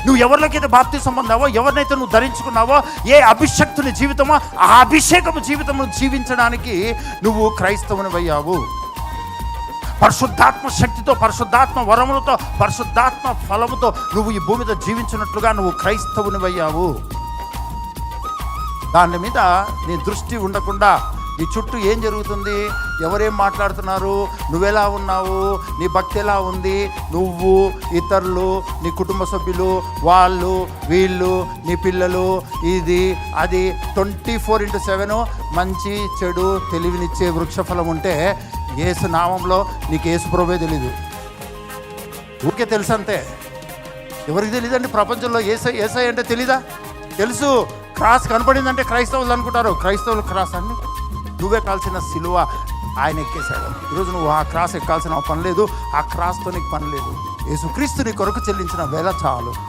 నువ్వు ఎవరిలోకైతే బాప్తిసం పొందావో, ఎవరినైతే నువ్వు ధరించుకున్నావో, ఏ అభిషక్తుని జీవితమో ఆ అభిషేకము జీవితము జీవించడానికి నువ్వు క్రైస్తవునివయ్యావు. పరిశుద్ధాత్మ శక్తితో, పరిశుద్ధాత్మ వరములతో, పరిశుద్ధాత్మ ఫలముతో నువ్వు ఈ భూమి మీద జీవించినట్లుగా నువ్వు క్రైస్తవునివయ్యావు. దాని మీద నీ దృష్టి ఉండకుండా నీ చుట్టూ ఏం జరుగుతుంది, ఎవరేం మాట్లాడుతున్నారు, నువ్వెలా ఉన్నావు, నీ భక్తి ఎలా ఉంది, నువ్వు, ఇతరులు, నీ కుటుంబ సభ్యులు, వాళ్ళు, వీళ్ళు, నీ పిల్లలు, ఇది అది 24/7 మంచి చెడు తెలివినిచ్చే వృక్షఫలం ఉంటే యేసు నామంలో నీకు యేసు ప్రభువే తెలీదు. ఊరికే తెలుసు అంతే. ఎవరికి తెలియదండి ప్రపంచంలో? ఏసై అంటే తెలీదా? తెలుసు. క్రాస్ కనపడిందంటే క్రైస్తవులు అనుకుంటారు. క్రైస్తవులు క్రాస్ అన్ని నువ్వే కాల్సిన సిలువ ఆయన ఎక్కేశాడు. ఈరోజు నువ్వు ఆ క్రాస్ ఎక్కాల్సిన పని లేదు, ఆ క్రాస్తో నీకు పని లేదు. యేసుక్రీస్తు నీ కొరకు చెల్లించిన వేళ చాలు.